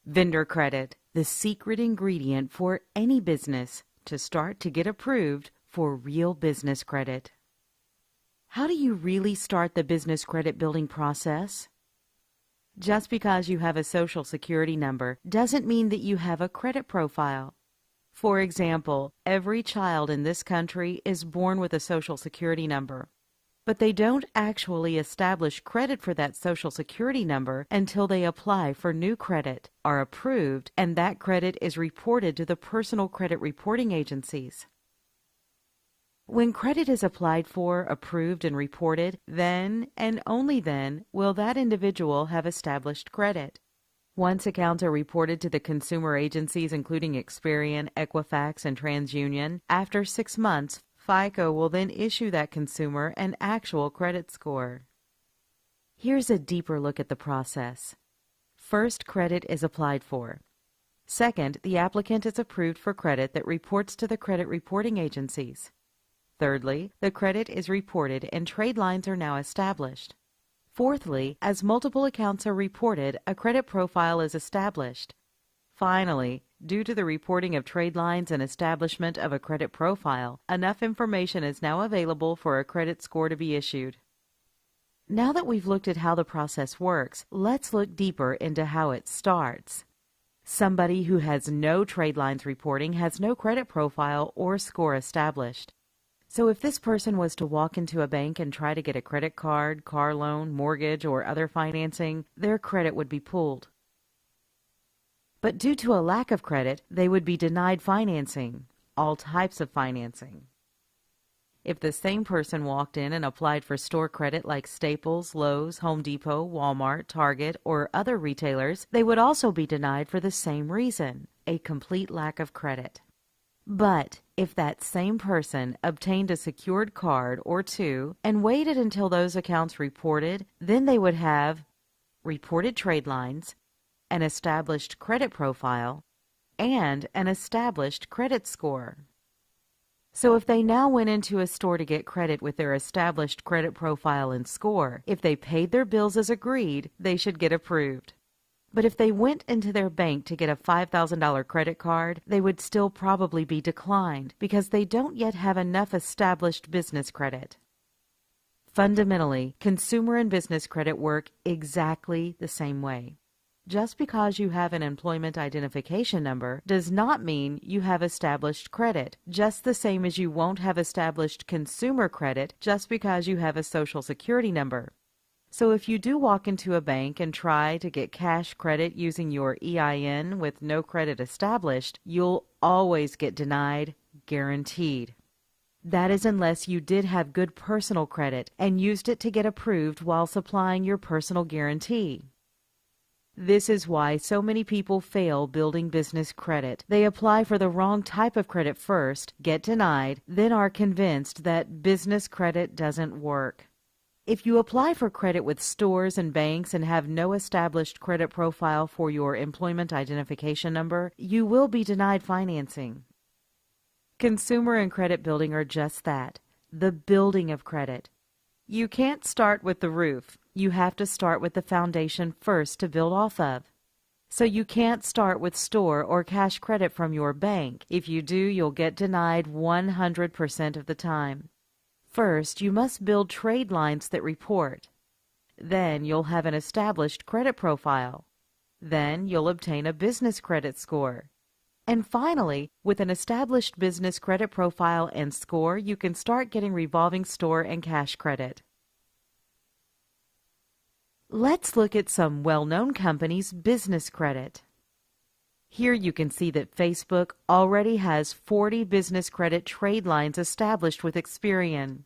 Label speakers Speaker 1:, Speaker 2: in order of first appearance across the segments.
Speaker 1: Vendor credit, the secret ingredient for any business to start to get approved for real business credit. How do you really start the business credit building process? Just because you have a Social Security number doesn't mean that you have a credit profile. For example, every child in this country is born with a Social Security number, but they don't actually establish credit for that Social Security number until they apply for new credit, are approved, and that credit is reported to the personal credit reporting agencies. When credit is applied for, approved, and reported, then and only then will that individual have established credit. Once accounts are reported to the consumer agencies including Experian, Equifax, and TransUnion, after 6 months, FICO will then issue that consumer an actual credit score. Here's a deeper look at the process. First, credit is applied for. Second, the applicant is approved for credit that reports to the credit reporting agencies. Thirdly, the credit is reported and trade lines are now established. Fourthly, as multiple accounts are reported, a credit profile is established. Finally, due to the reporting of trade lines and establishment of a credit profile, enough information is now available for a credit score to be issued. Now that we've looked at how the process works, let's look deeper into how it starts. Somebody who has no trade lines reporting has no credit profile or score established. So if this person was to walk into a bank and try to get a credit card, car loan, mortgage, or other financing, their credit would be pulled. But due to a lack of credit, they would be denied financing, all types of financing. If the same person walked in and applied for store credit like Staples, Lowe's, Home Depot, Walmart, Target, or other retailers, they would also be denied for the same reason, a complete lack of credit. But if that same person obtained a secured card or two and waited until those accounts reported, then they would have reported trade lines, an established credit profile, and an established credit score. So if they now went into a store to get credit with their established credit profile and score, if they paid their bills as agreed, they should get approved. But if they went into their bank to get a $5,000 credit card, they would still probably be declined because they don't yet have enough established business credit. Fundamentally, consumer and business credit work exactly the same way. Just because you have an employment identification number does not mean you have established credit, just the same as you won't have established consumer credit just because you have a Social Security number. So if you do walk into a bank and try to get cash credit using your EIN with no credit established, you'll always get denied, guaranteed. That is unless you did have good personal credit and used it to get approved while supplying your personal guarantee. This is why so many people fail building business credit. They apply for the wrong type of credit first, get denied, then are convinced that business credit doesn't work. If you apply for credit with stores and banks and have no established credit profile for your employment identification number, you will be denied financing. Consumer and credit building are just that, the building of credit. You can't start with the roof. You have to start with the foundation first to build off of. So you can't start with store or cash credit from your bank. If you do, you'll get denied 100% of the time. First, you must build trade lines that report. Then you'll have an established credit profile. Then you'll obtain a business credit score. And finally, with an established business credit profile and score, you can start getting revolving store and cash credit. Let's look at some well-known companies' business credit. Here you can see that Facebook already has 40 business credit trade lines established with Experian.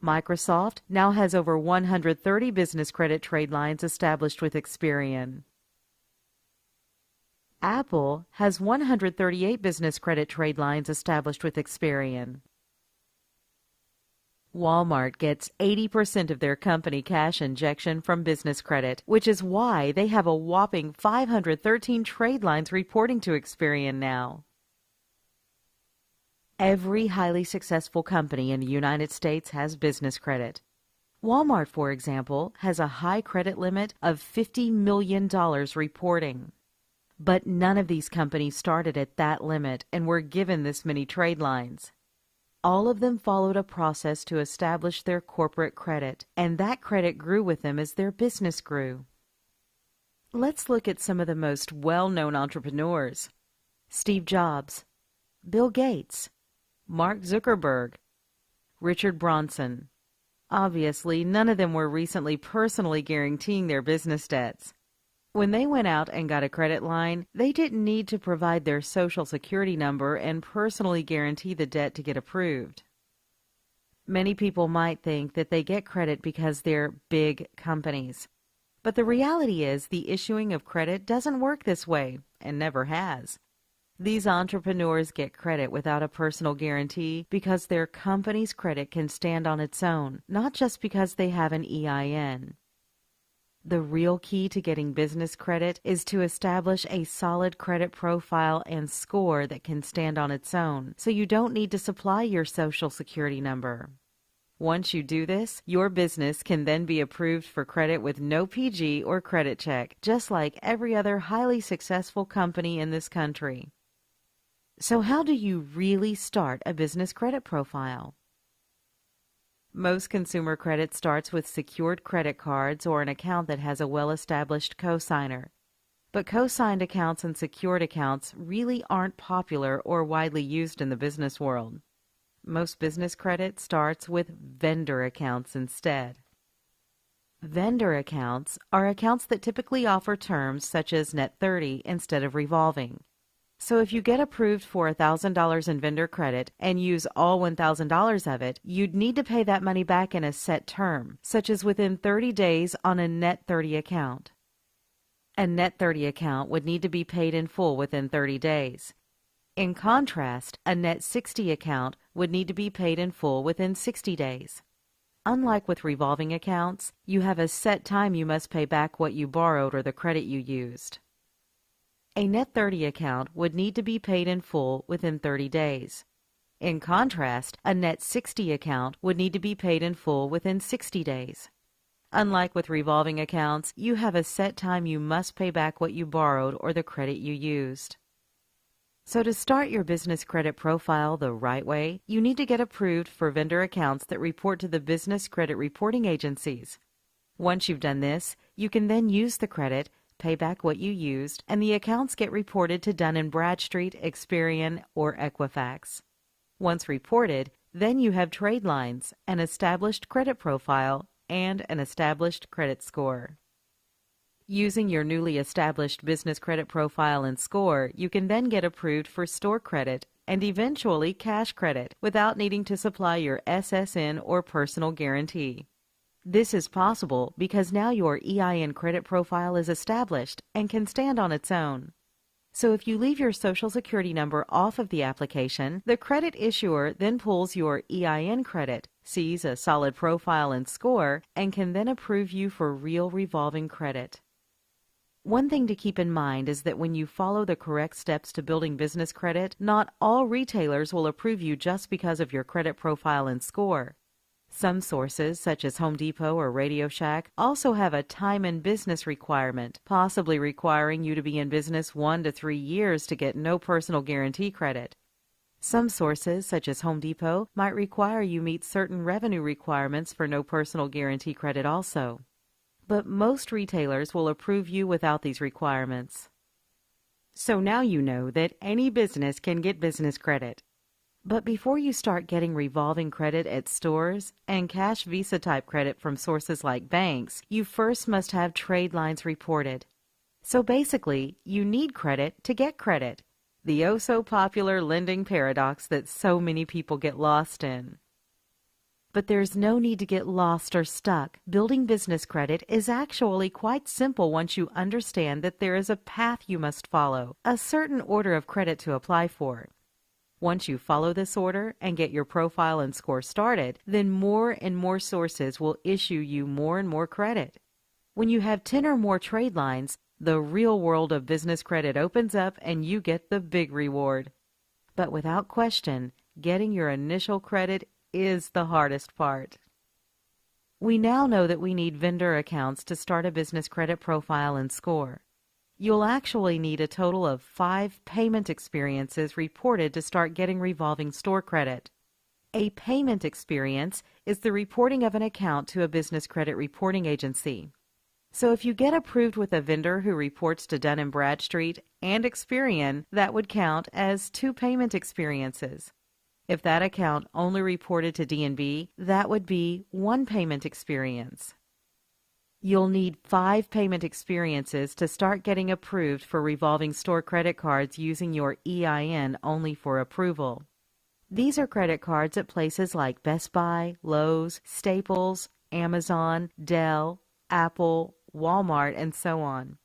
Speaker 1: Microsoft now has over 130 business credit trade lines established with Experian. Apple has 138 business credit trade lines established with Experian. Walmart gets 80% of their company cash injection from business credit, which is why they have a whopping 513 trade lines reporting to Experian now. Every highly successful company in the United States has business credit. Walmart, for example, has a high credit limit of $50 million reporting. But none of these companies started at that limit and were given this many trade lines. All of them followed a process to establish their corporate credit, and that credit grew with them as their business grew. Let's look at some of the most well-known entrepreneurs: Steve Jobs, Bill Gates, Mark Zuckerberg, Richard Branson. Obviously, none of them were recently personally guaranteeing their business debts. When they went out and got a credit line, they didn't need to provide their Social Security number and personally guarantee the debt to get approved. Many people might think that they get credit because they're big companies. But the reality is the issuing of credit doesn't work this way, and never has. These entrepreneurs get credit without a personal guarantee because their company's credit can stand on its own, not just because they have an EIN. The real key to getting business credit is to establish a solid credit profile and score that can stand on its own, so you don't need to supply your Social Security number. Once you do this, your business can then be approved for credit with no PG or credit check, just like every other highly successful company in this country. So how do you really start a business credit profile? Most consumer credit starts with secured credit cards or an account that has a well-established cosigner. But cosigned accounts and secured accounts really aren't popular or widely used in the business world. Most business credit starts with vendor accounts instead. Vendor accounts are accounts that typically offer terms such as net 30 instead of revolving. So if you get approved for $1,000 in vendor credit and use all $1,000 of it, you'd need to pay that money back in a set term, such as within 30 days on a net 30 account. A net 30 account would need to be paid in full within 30 days. In contrast, a net 60 account would need to be paid in full within 60 days. Unlike with revolving accounts, you have a set time you must pay back what you borrowed or the credit you used. A net 30 account would need to be paid in full within 30 days. In contrast, a net 60 account would need to be paid in full within 60 days. Unlike with revolving accounts, you have a set time you must pay back what you borrowed or the credit you used. So to start your business credit profile the right way, you need to get approved for vendor accounts that report to the business credit reporting agencies. Once you've done this, you can then use the credit, pay back what you used, and the accounts get reported to Dun & Bradstreet, Experian, or Equifax. Once reported, then you have trade lines, an established credit profile, and an established credit score. Using your newly established business credit profile and score, you can then get approved for store credit and eventually cash credit without needing to supply your SSN or personal guarantee. This is possible because now your EIN credit profile is established and can stand on its own. So if you leave your Social Security number off of the application, the credit issuer then pulls your EIN credit, sees a solid profile and score, and can then approve you for real revolving credit. One thing to keep in mind is that when you follow the correct steps to building business credit, not all retailers will approve you just because of your credit profile and score. Some sources, such as Home Depot or Radio Shack, also have a time in business requirement, possibly requiring you to be in business 1 to 3 years to get no personal guarantee credit. Some sources, such as Home Depot, might require you meet certain revenue requirements for no personal guarantee credit also. But most retailers will approve you without these requirements. So now you know that any business can get business credit. But before you start getting revolving credit at stores and cash Visa type credit from sources like banks, you first must have trade lines reported. So basically, you need credit to get credit, the oh-so-popular lending paradox that so many people get lost in. But there's no need to get lost or stuck. Building business credit is actually quite simple once you understand that there is a path you must follow, a certain order of credit to apply for. Once you follow this order and get your profile and score started, then more and more sources will issue you more and more credit. When you have 10 or more trade lines, the real world of business credit opens up and you get the big reward. But without question, getting your initial credit is the hardest part. We now know that we need vendor accounts to start a business credit profile and score. You'll actually need a total of 5 payment experiences reported to start getting revolving store credit. A payment experience is the reporting of an account to a business credit reporting agency. So if you get approved with a vendor who reports to Dun & Bradstreet and Experian, that would count as 2 payment experiences. If that account only reported to D&B, that would be 1 payment experience. You'll need 5 payment experiences to start getting approved for revolving store credit cards using your EIN only for approval. These are credit cards at places like Best Buy, Lowe's, Staples, Amazon, Dell, Apple, Walmart, and so on.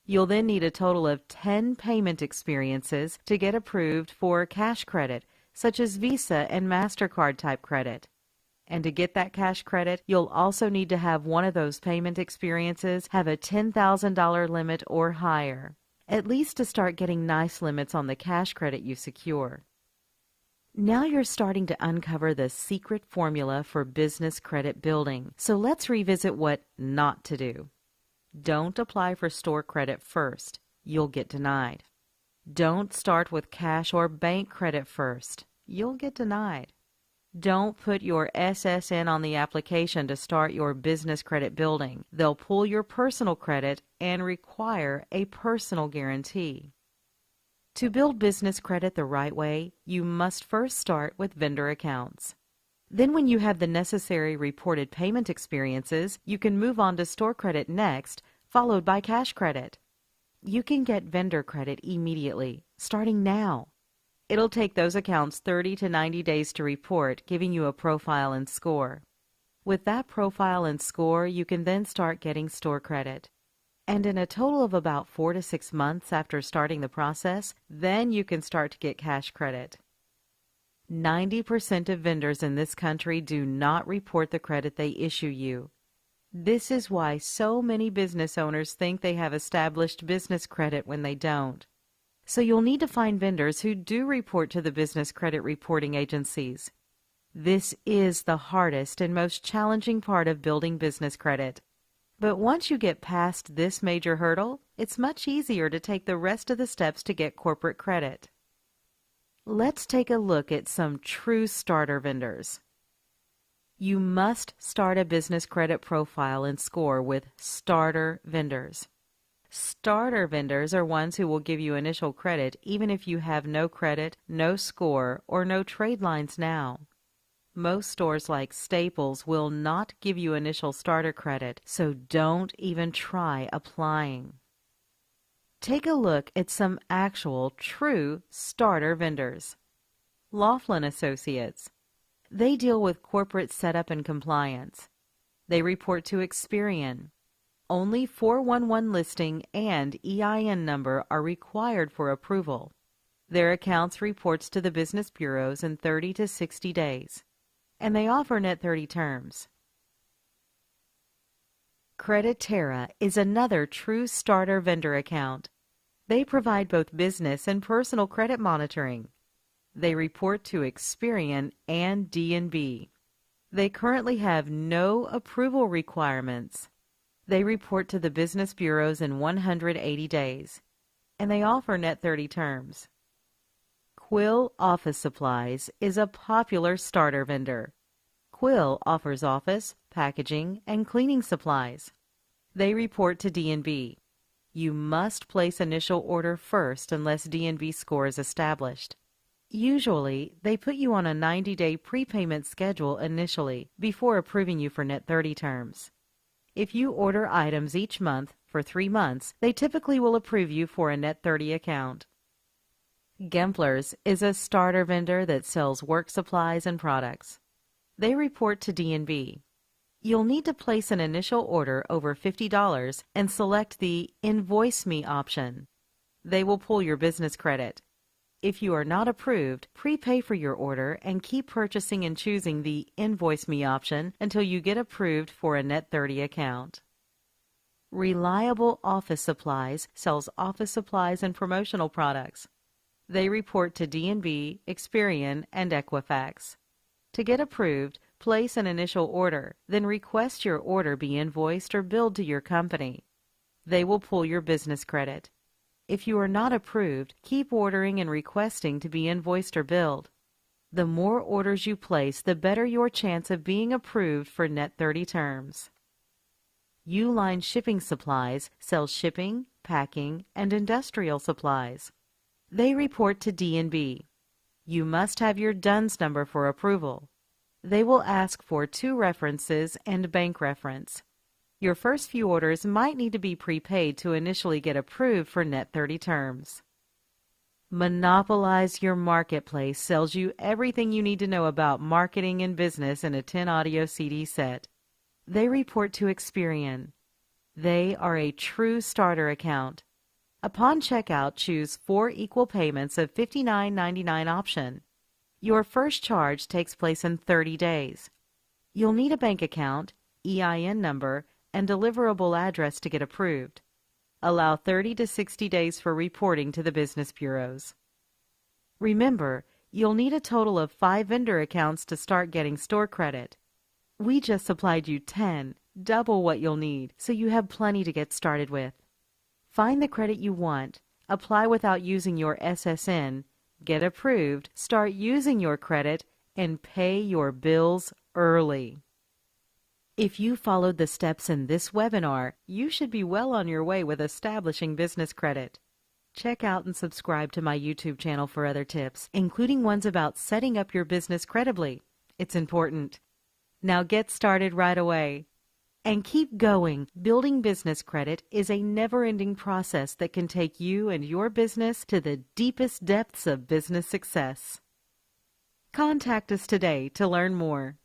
Speaker 1: You'll then need a total of 10 payment experiences to get approved for cash credit, such as Visa and MasterCard type credit. And to get that cash credit, you'll also need to have one of those payment experiences have a $10,000 limit or higher, at least to start getting nice limits on the cash credit you secure. Now you're starting to uncover the secret formula for business credit building. So let's revisit what not to do. Don't apply for store credit first. You'll get denied. Don't start with cash or bank credit first. You'll get denied. Don't put your SSN on the application to start your business credit building. They'll pull your personal credit and require a personal guarantee. To build business credit the right way, you must first start with vendor accounts. Then when you have the necessary reported payment experiences, you can move on to store credit next, followed by cash credit. You can get vendor credit immediately, starting now. It'll take those accounts 30 to 90 days to report, giving you a profile and score. With that profile and score, you can then start getting store credit. And in a total of about 4 to 6 months after starting the process, then you can start to get cash credit. 90% of vendors in this country do not report the credit they issue you. This is why so many business owners think they have established business credit when they don't. So you'll need to find vendors who do report to the business credit reporting agencies. This is the hardest and most challenging part of building business credit. But once you get past this major hurdle, it's much easier to take the rest of the steps to get corporate credit. Let's take a look at some true starter vendors. You must start a business credit profile and score with starter vendors. Starter vendors are ones who will give you initial credit even if you have no credit, no score, or no trade lines now. Most stores like Staples will not give you initial starter credit, so don't even try applying. Take a look at some actual, true starter vendors. Laughlin Associates. They deal with corporate setup and compliance. They report to Experian. Only 411 listing and EIN number are required for approval. Their accounts reports to the business bureaus in 30 to 60 days. And they offer net 30 terms. Creditera is another true starter vendor account. They provide both business and personal credit monitoring. They report to Experian and D&B. They currently have no approval requirements. They report to the business bureaus in 180 days. And they offer net 30 terms. Quill Office Supplies is a popular starter vendor. Quill offers office, packaging, and cleaning supplies. They report to D&B. You must place initial order first unless D&B score is established. Usually, they put you on a 90-day prepayment schedule initially before approving you for net 30 terms. If you order items each month for 3 months, they typically will approve you for a net 30 account. Gemplers is a starter vendor that sells work supplies and products. They report to D&B. You'll need to place an initial order over $50 and select the Invoice Me option. They will pull your business credit. If you are not approved, prepay for your order and keep purchasing and choosing the Invoice Me option until you get approved for a net 30 account. Reliable Office Supplies sells office supplies and promotional products. They report to D&B, Experian, and Equifax. To get approved, Place an initial order, then request your order be invoiced or billed to your company. They will pull your business credit. If you are not approved, keep ordering and requesting to be invoiced or billed. The more orders you place, the better your chance of being approved for Net 30 terms. Uline Shipping Supplies sells shipping, packing, and industrial supplies. They report to D&B. You must have your DUNS number for approval. They will ask for 2 references and bank reference. Your first few orders might need to be prepaid to initially get approved for Net 30 terms. Monopolize Your Marketplace sells you everything you need to know about marketing and business in a 10 audio CD set. They report to Experian. They are a true starter account. Upon checkout, choose 4 equal payments of $59.99 option. Your first charge takes place in 30 days. You'll need a bank account, EIN number, and deliverable address to get approved. Allow 30 to 60 days for reporting to the business bureaus. Remember, you'll need a total of 5 vendor accounts to start getting store credit. We just supplied you 10, double what you'll need, so you have plenty to get started with. Find the credit you want, apply without using your SSN, get approved, start using your credit, and pay your bills early. If you followed the steps in this webinar, you should be well on your way with establishing business credit. Check out and subscribe to my YouTube channel for other tips, including ones about setting up your business credibly. It's important. Now get started right away. And keep going. Building business credit is a never-ending process that can take you and your business to the deepest depths of business success. Contact us today to learn more.